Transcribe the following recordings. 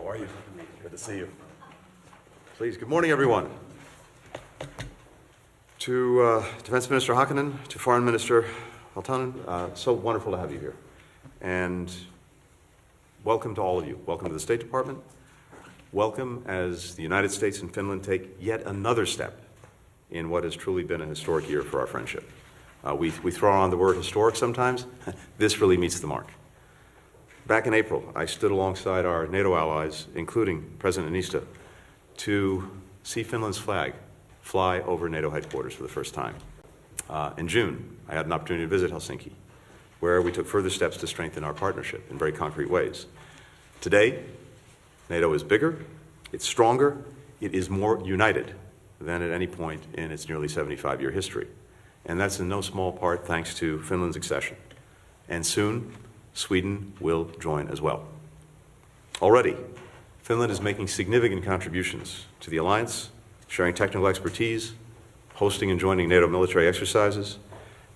How are you? Good to see you. Please, good morning, everyone. To Defense Minister Häkkänen, to Foreign Minister Valtonen, so wonderful to have you here. And welcome to all of you. Welcome to the State Department. Welcome as the United States and Finland take yet another step in what has truly been a historic year for our friendship. We throw on the word historic sometimes. This really meets the mark. Back in April, I stood alongside our NATO allies, including President Niinistö, to see Finland's flag fly over NATO headquarters for the first time. In June, I had an opportunity to visit Helsinki, where we took further steps to strengthen our partnership in very concrete ways. Today, NATO is bigger, it's stronger, it is more united than at any point in its nearly 75-year history. And that's in no small part thanks to Finland's accession. And soon, Sweden will join as well. Already, Finland is making significant contributions to the alliance, sharing technical expertise, hosting and joining NATO military exercises,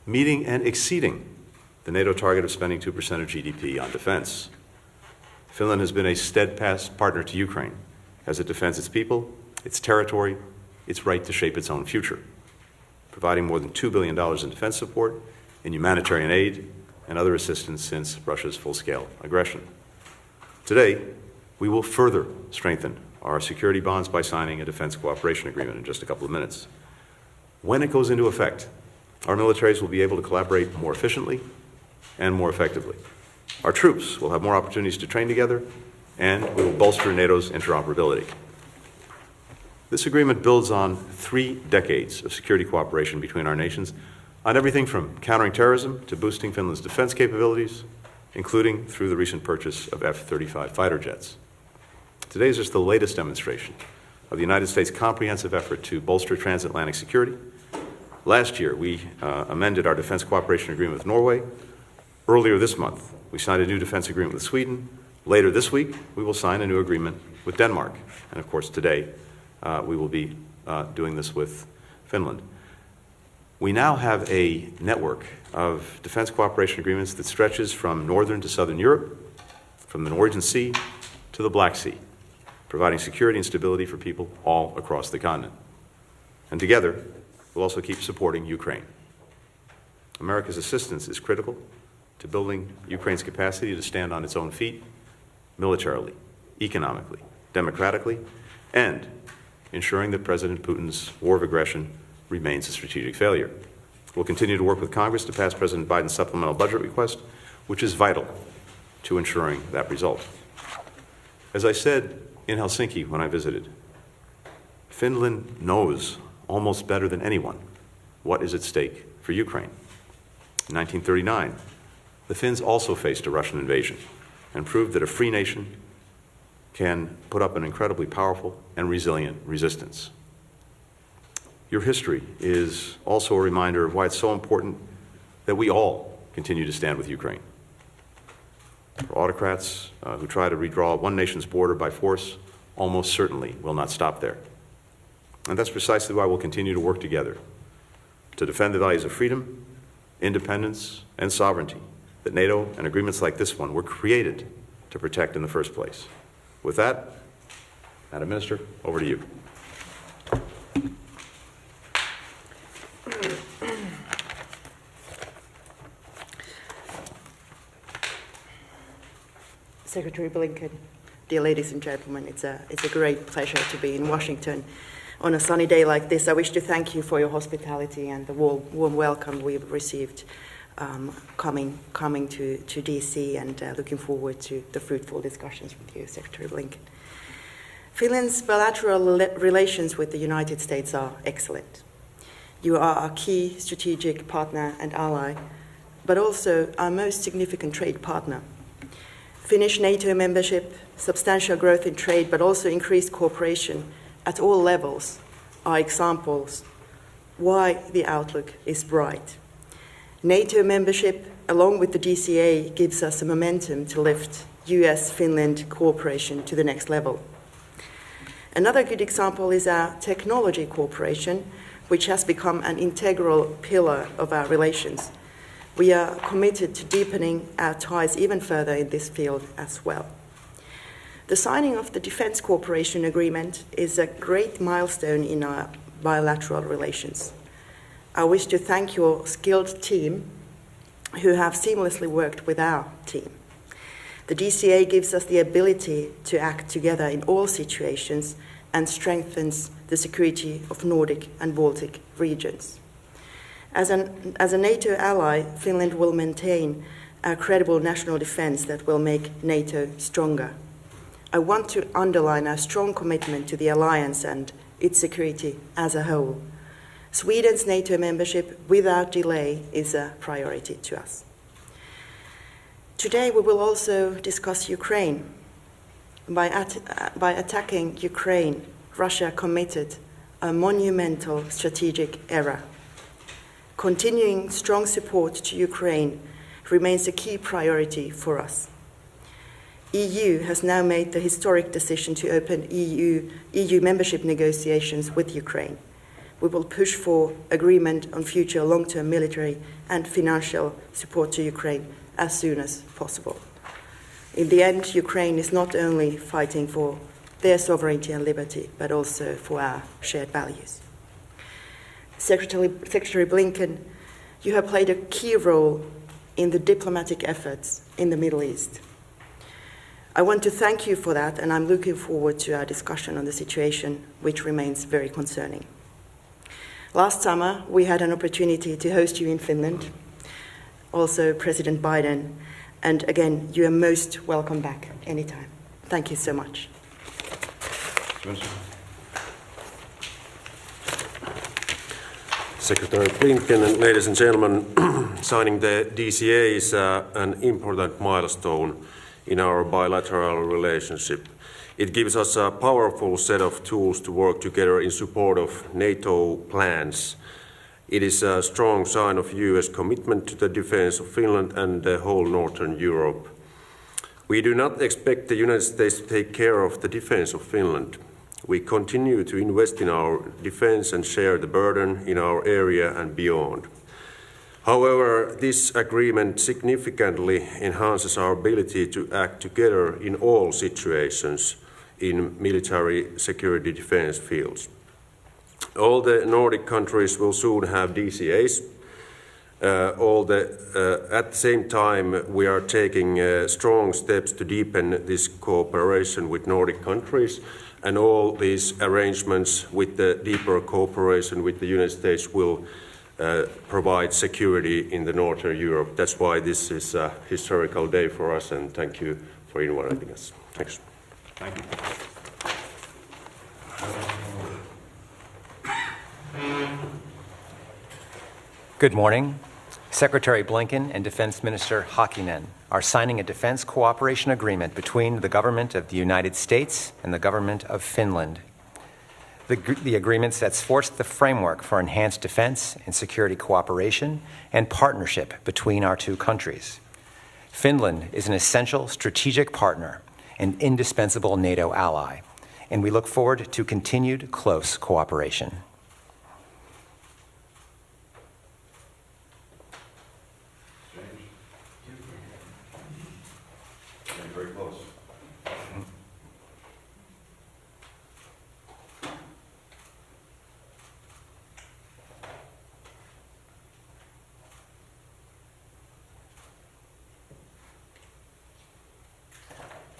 meeting and exceeding the NATO target of spending 2% of GDP on defense. Finland has been a steadfast partner to Ukraine as it defends its people, its territory, its right to shape its own future, providing more than $2 billion in defense support, in humanitarian aid, and other assistance since Russia's full-scale aggression. Today, we will further strengthen our security bonds by signing a defense cooperation agreement in just a couple of minutes. When it goes into effect, our militaries will be able to collaborate more efficiently and more effectively. Our troops will have more opportunities to train together, and we will bolster NATO's interoperability. This agreement builds on 3 decades of security cooperation between our nations on everything from countering terrorism to boosting Finland's defense capabilities, including through the recent purchase of F-35 fighter jets. Today is just the latest demonstration of the United States' comprehensive effort to bolster transatlantic security. Last year, we amended our defense cooperation agreement with Norway. Earlier this month, we signed a new defense agreement with Sweden. Later this week, we will sign a new agreement with Denmark. And of course, today, we will be doing this with Finland. We now have a network of defense cooperation agreements that stretches from northern to southern Europe, from the Norwegian Sea to the Black Sea, providing security and stability for people all across the continent. And together, we'll also keep supporting Ukraine. America's assistance is critical to building Ukraine's capacity to stand on its own feet, militarily, economically, democratically, and ensuring that President Putin's war of aggression remains a strategic failure. We'll continue to work with Congress to pass President Biden's supplemental budget request, which is vital to ensuring that result. As I said in Helsinki when I visited, Finland knows almost better than anyone what is at stake for Ukraine. In 1939, the Finns also faced a Russian invasion and proved that a free nation can put up an incredibly powerful and resilient resistance. Your history is also a reminder of why it's so important that we all continue to stand with Ukraine. For autocrats who try to redraw one nation's border by force almost certainly will not stop there. And that's precisely why we'll continue to work together to defend the values of freedom, independence, and sovereignty that NATO and agreements like this one were created to protect in the first place. With that, Madam Minister, over to you. Secretary Blinken, dear ladies and gentlemen, it's a great pleasure to be in Washington on a sunny day like this. I wish to thank you for your hospitality and the warm welcome we've received coming to DC, and looking forward to the fruitful discussions with you, Secretary Blinken. Finland's bilateral relations with the United States are excellent. You are a key strategic partner and ally, but also our most significant trade partner. Finnish NATO membership, substantial growth in trade, but also increased cooperation at all levels are examples why the outlook is bright. NATO membership, along with the DCA, gives us a momentum to lift US-Finland cooperation to the next level. Another good example is our technology cooperation, which has become an integral pillar of our relations. We are committed to deepening our ties even further in this field as well. The signing of the Defence Cooperation Agreement is a great milestone in our bilateral relations. I wish to thank your skilled team who have seamlessly worked with our team. The DCA gives us the ability to act together in all situations and strengthens the security of Nordic and Baltic regions. As a NATO ally, Finland will maintain a credible national defence that will make NATO stronger. I want to underline our strong commitment to the alliance and its security as a whole. Sweden's NATO membership without delay is a priority to us. Today we will also discuss Ukraine. By attacking Ukraine, Russia committed a monumental strategic error. Continuing strong support to Ukraine remains a key priority for us. EU has now made the historic decision to open EU membership negotiations with Ukraine. We will push for agreement on future long-term military and financial support to Ukraine as soon as possible. In the end, Ukraine is not only fighting for their sovereignty and liberty, but also for our shared values. Secretary Blinken, you have played a key role in the diplomatic efforts in the Middle East. I want to thank you for that, and I'm looking forward to our discussion on the situation, which remains very concerning. Last summer, we had an opportunity to host you in Finland, also President Biden, and again, you are most welcome back anytime. Thank you so much. Secretary Blinken and ladies and gentlemen, signing the DCA is an important milestone in our bilateral relationship. It gives us a powerful set of tools to work together in support of NATO plans. It is a strong sign of US commitment to the defense of Finland and the whole Northern Europe. We do not expect the United States to take care of the defense of Finland. We continue to invest in our defense and share the burden in our area and beyond. However, this agreement significantly enhances our ability to act together in all situations in military security defense fields. All the Nordic countries will soon have DCAs. At the same time, we are taking strong steps to deepen this cooperation with Nordic countries, and all these arrangements with the deeper cooperation with the United States will provide security in the Northern Europe. That's why this is a historical day for us, and thank you for inviting us. Thanks. Thank you. Good morning. Secretary Blinken and Defense Minister Häkkänen are signing a defense cooperation agreement between the government of the United States and the government of Finland. The agreement sets forth the framework for enhanced defense and security cooperation and partnership between our two countries. Finland is an essential strategic partner and indispensable NATO ally, and we look forward to continued close cooperation. Very close.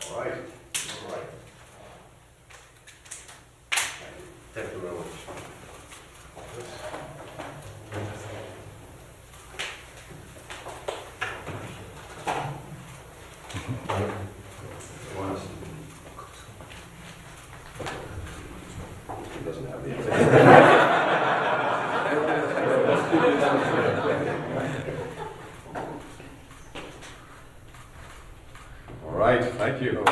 All right. All right. Thank you very much. He doesn't have the All right, thank you.